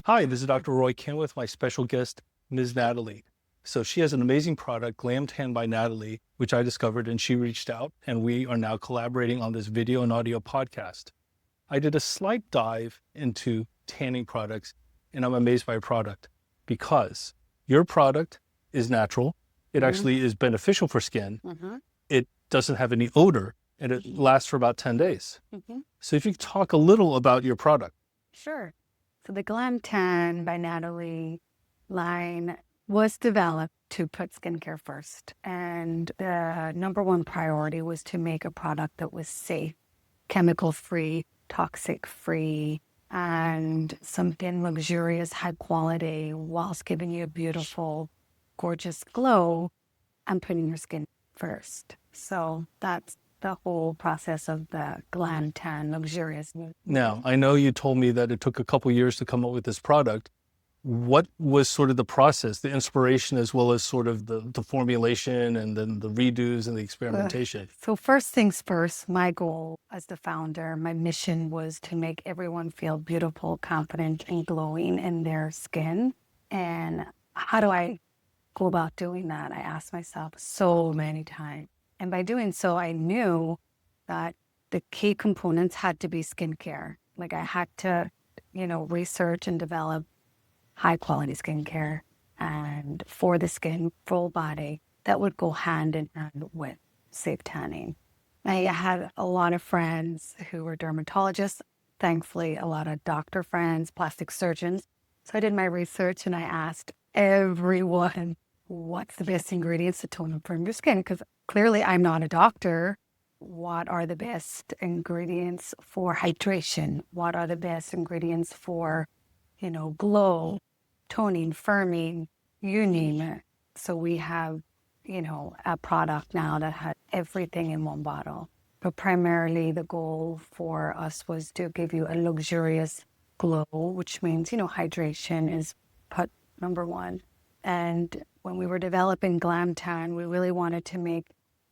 Hi, this is Dr. Roy Kim with my special guest, Ms. Natalie. So she has an amazing product, Glam Tan by Natalie, which I discovered, and she reached out, and we are now collaborating on this video and audio podcast. I did a slight dive into tanning products, and I'm amazed by your product because your product is natural. It actually is beneficial for skin. It doesn't have any odor, and it lasts for about 10 days. So if you could talk a little about your product. Sure. So the Glam Tan by Natalie line was developed to put skincare first. And the number one priority was to make a product that was safe, chemical-free, toxic-free, and something luxurious, high quality, whilst giving you a beautiful, gorgeous glow and putting your skin first. So that's the whole process of the Glam Tan luxurious. Now, I know you told me that it took a couple years to come up with this product. What was sort of the process, the inspiration, as well as sort of the formulation and then the redos and the experimentation? So first things first, my goal as the founder, my mission was to make everyone feel beautiful, confident, and glowing in their skin. And how do I go about doing that? I asked myself so many times. And by doing so, I knew that the key components had to be skincare. Like I had to, research and develop high quality skincare and for the skin, full body, that would go hand in hand with safe tanning. I had a lot of friends who were dermatologists, thankfully a lot of doctor friends, plastic surgeons. So I did my research and I asked everyone, what's the best ingredients to tone and firm your skin? Because clearly I'm not a doctor. What are the best ingredients for hydration? What are the best ingredients for, glow, toning, firming, you name it. So we have, a product now that had everything in one bottle. But primarily the goal for us was to give you a luxurious glow, which means, hydration is put number one. And when we were developing Glam Tan, we really wanted to make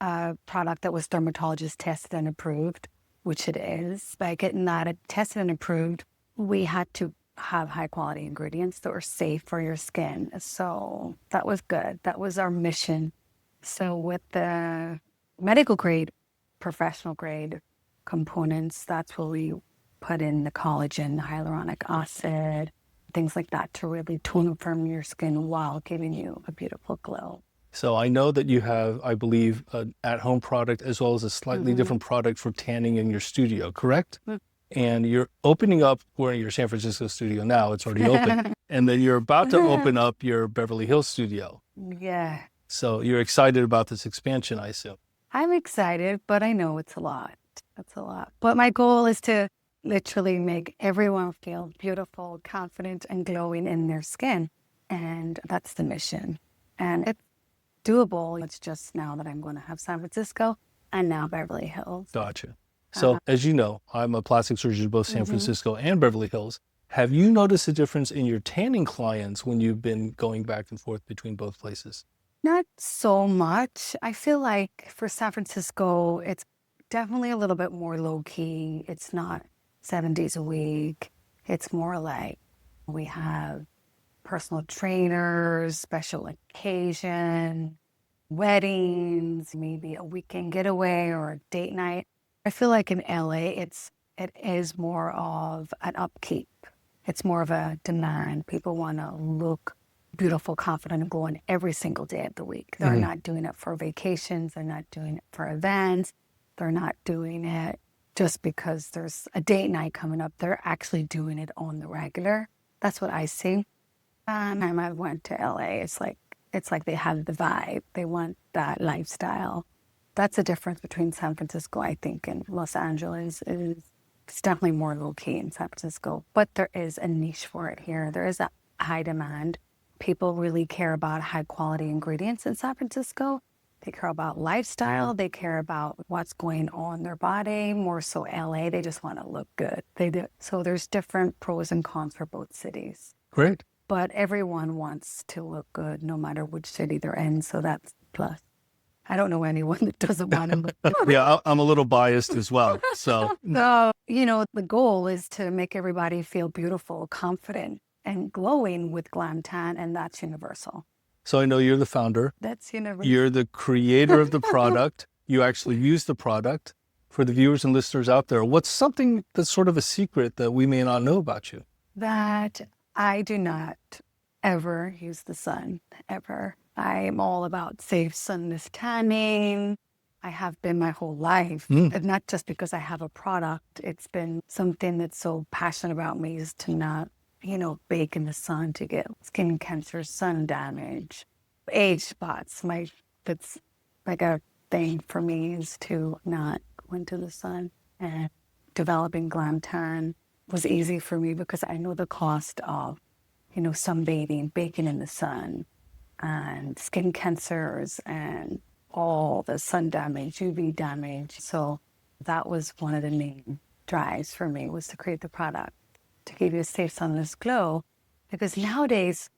a product that was dermatologist tested and approved, which it is. By getting that tested and approved, we had to have high quality ingredients that were safe for your skin. So that was good. That was our mission. So with the medical grade, professional grade components, that's where we put in the collagen, hyaluronic acid, things like that to really tone and firm your skin while giving you a beautiful glow. So I know that you have, I believe, an at-home product as well as a slightly different product for tanning in your studio, correct? And you're opening up, we're in your San Francisco studio now, it's already open. And then you're about to open up your Beverly Hills studio. Yeah. So you're excited about this expansion, I assume. I'm excited, but I know it's a lot. It's a lot. But my goal is to literally make everyone feel beautiful, confident, and glowing in their skin. And that's the mission. And it's doable. It's just now that I'm going to have San Francisco and now Beverly Hills. Gotcha. So as you know, I'm a plastic surgeon in both San Francisco and Beverly Hills. Have you noticed a difference in your tanning clients when you've been going back and forth between both places? Not so much. I feel like for San Francisco, it's definitely a little bit more low key. It's not 7 days a week. It's more like we have personal trainers, special occasion, weddings, maybe a weekend getaway or a date night. I feel like in LA, it is more of an upkeep. It's more of a demand. People want to look beautiful, confident, and glowing every single day of the week. They're not doing it for vacations. They're not doing it for events. They're not doing it just because there's a date night coming up. They're actually doing it on the regular. That's what I see. Time I went to LA, it's like they have the vibe. They want that lifestyle. That's the difference between San Francisco, I think, and Los Angeles. It's definitely more low-key in San Francisco, but there is a niche for it here. There is a high demand. People really care about high-quality ingredients in San Francisco. They care about lifestyle. They care about what's going on in their body. More so LA, they just want to look good. They do. So there's different pros and cons for both cities. Great. But everyone wants to look good no matter which city they're in, so that's a plus. I don't know anyone that doesn't want to look good. Yeah, I'm a little biased as well. So, So, the goal is to make everybody feel beautiful, confident, and glowing with Glam Tan, and that's universal. So I know you're the founder. That's universal. You're the creator of the product. You actually use the product. For the viewers and listeners out there, what's something that's sort of a secret that we may not know about you? That I do not ever use the sun, ever. I'm all about safe sunless tanning. I have been my whole life, and not just because I have a product. It's been something that's so passionate about me is to not, bake in the sun to get skin cancer, sun damage, age spots. That's like a thing for me is to not go into the sun. And developing Glam Tan was easy for me because I know the cost of, sunbathing, baking in the sun, and skin cancers and all the sun damage, UV damage. So that was one of the main drives for me, was to create the product to give you a safe sunless glow. Because nowadays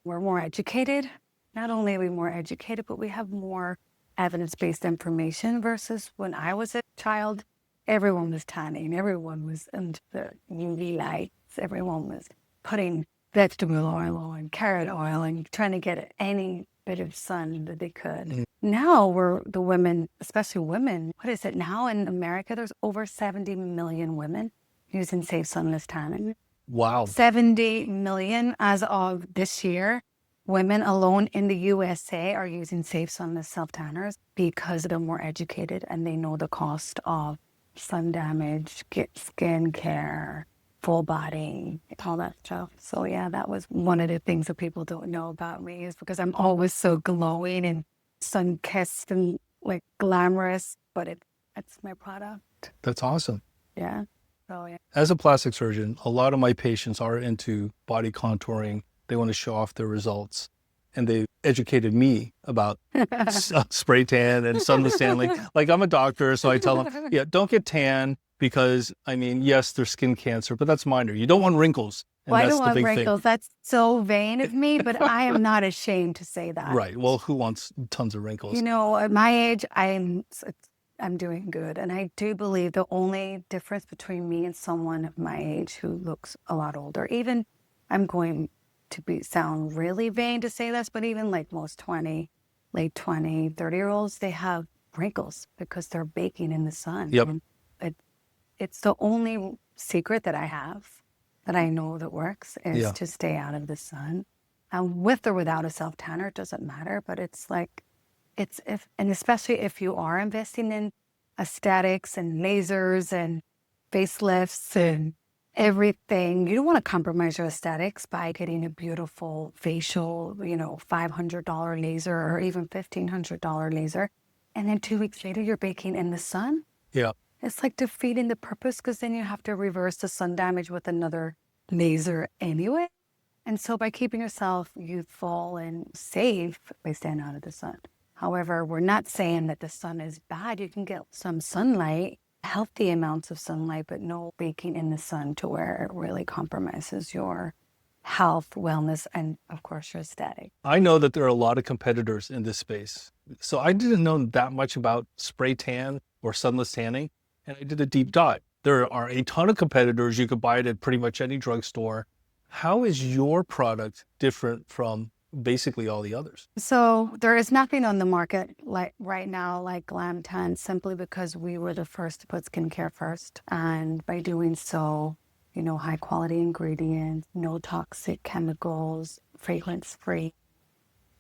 we're more educated. Not only are we more educated, but we have more evidence-based information versus when I was a child, everyone was tanning, everyone was under the UV lights, everyone was putting vegetable oil on, carrot oil, and trying to get any bit of sun that they could. Now we're the women, especially women, what is it now in America? There's over 70 million women using safe sunless tanning. Wow. 70 million as of this year. Women alone in the USA are using safe sunless self-tanners because they're more educated and they know the cost of sun damage, skin care, full body, all that stuff. So yeah, that was one of the things that people don't know about me is because I'm always so glowing and sun-kissed and like glamorous, but it's my product. That's awesome. Yeah. So yeah. As a plastic surgeon, a lot of my patients are into body contouring. They want to show off their results. And they educated me about spray tan and sunless tan. Like I'm a doctor, so I tell them, yeah, don't get tan because, yes, there's skin cancer, but that's minor. You don't want wrinkles. And Well, I that's don't the want big wrinkles. thing. That's so vain of me, but I am not ashamed to say that. Right. Well, who wants tons of wrinkles? At my age, I'm doing good. And I do believe the only difference between me and someone of my age who looks a lot older, even I'm going to sound really vain to say this, but even like most late 20, 30-year-olds, they have wrinkles because they're baking in the sun. Yep. And it's the only secret that I have that I know that works is to stay out of the sun. And with or without a self-tanner, it doesn't matter, but and especially if you are investing in aesthetics and lasers and facelifts and everything, you don't want to compromise your aesthetics by getting a beautiful facial, $500 laser or even $1,500 laser. And then 2 weeks later, you're baking in the sun. Yeah. It's like defeating the purpose because then you have to reverse the sun damage with another laser anyway. And so by keeping yourself youthful and safe, by staying out of the sun. However, we're not saying that the sun is bad. You can get some sunlight, healthy amounts of sunlight, but no baking in the sun to where it really compromises your health, wellness, and of course your aesthetic. I know that there are a lot of competitors in this space. So I didn't know that much about spray tan or sunless tanning, and I did a deep dive. There are a ton of competitors. You could buy it at pretty much any drugstore. How is your product different from basically all the others? So there is nothing on the market like right now like Glam Tan, simply because we were the first to put skincare first. And by doing so, high quality ingredients, no toxic chemicals, fragrance free,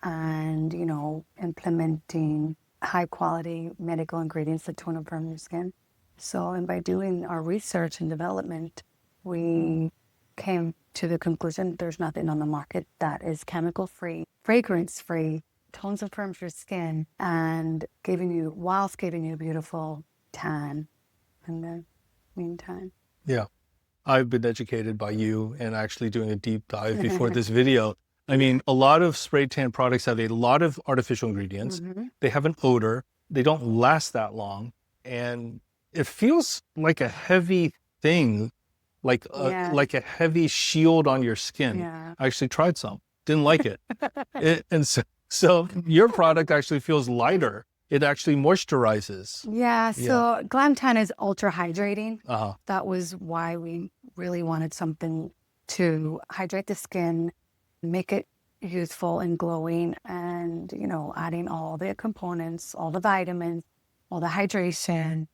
and, implementing high quality medical ingredients that tone and firm your skin. So, and by doing our research and development, we came to the conclusion there's nothing on the market that is chemical free, fragrance free, tones and firms your skin, and whilst giving you a beautiful tan in the meantime. Yeah. I've been educated by you and actually doing a deep dive before this video. A lot of spray tan products have a lot of artificial ingredients. Mm-hmm. They have an odor. They don't last that long. And it feels like a heavy thing, like a heavy shield on your skin. Yeah. I actually tried some, didn't like it. So your product actually feels lighter. It actually moisturizes. Yeah, so Glam Tan is ultra hydrating. Uh-huh. That was why we really wanted something to hydrate the skin, make it youthful and glowing, and, adding all the components, all the vitamins, all the hydration.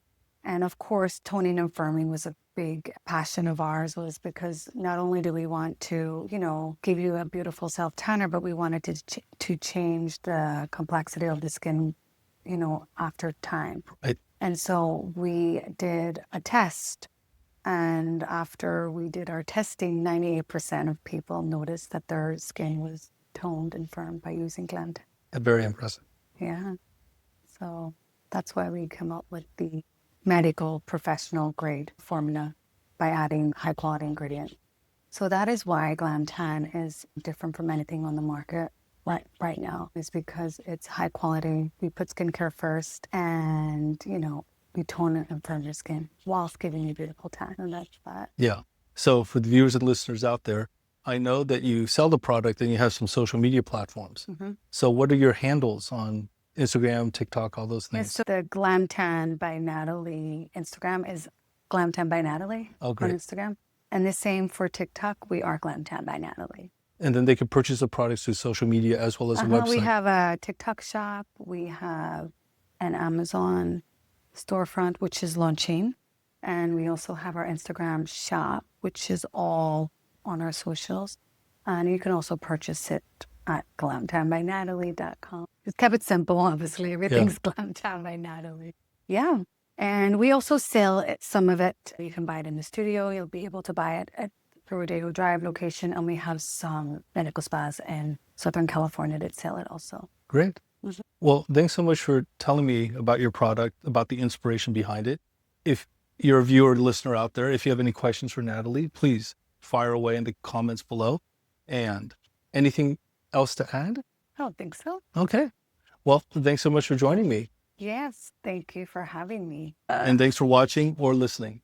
And of course, toning and firming was a big passion of ours, was because not only do we want to, give you a beautiful self-tanner, but we wanted to change the complexity of the skin, after time. Right. And so we did a test. And after we did our testing, 98% of people noticed that their skin was toned and firm by using Glam Tan. Very impressive. Yeah. So that's why we come up with the medical professional grade formula by adding high quality ingredients. So that is why Glam Tan is different from anything on the market right now, is because it's high quality. We put skincare first, and we tone and firm your skin whilst giving you a beautiful tan. And that's that. Yeah. So for the viewers and listeners out there, I know that you sell the product and you have some social media platforms. Mm-hmm. So what are your handles on Instagram, TikTok, all those things? Yes, so the Glam Tan by Natalie Instagram is Glam Tan by Natalie on Instagram. And the same for TikTok, we are Glam Tan by Natalie. And then they can purchase the products through social media as well as a website. We have a TikTok shop. We have an Amazon storefront, which is launching. And we also have our Instagram shop, which is all on our socials. And you can also purchase it at glamtanbynatalie.com. Just kept it simple, obviously. Everything's Glam Tan by Natalie. Yeah. And we also sell some of it. You can buy it in the studio. You'll be able to buy it at the Rodeo Drive location. And we have some medical spas in Southern California that sell it also. Great. Mm-hmm. Well, thanks so much for telling me about your product, about the inspiration behind it. If you're a viewer or listener out there, if you have any questions for Natalie, please fire away in the comments below. And anything else to add? I don't think so. Okay. Well, thanks so much for joining me. Yes, thank you for having me. And thanks for watching or listening.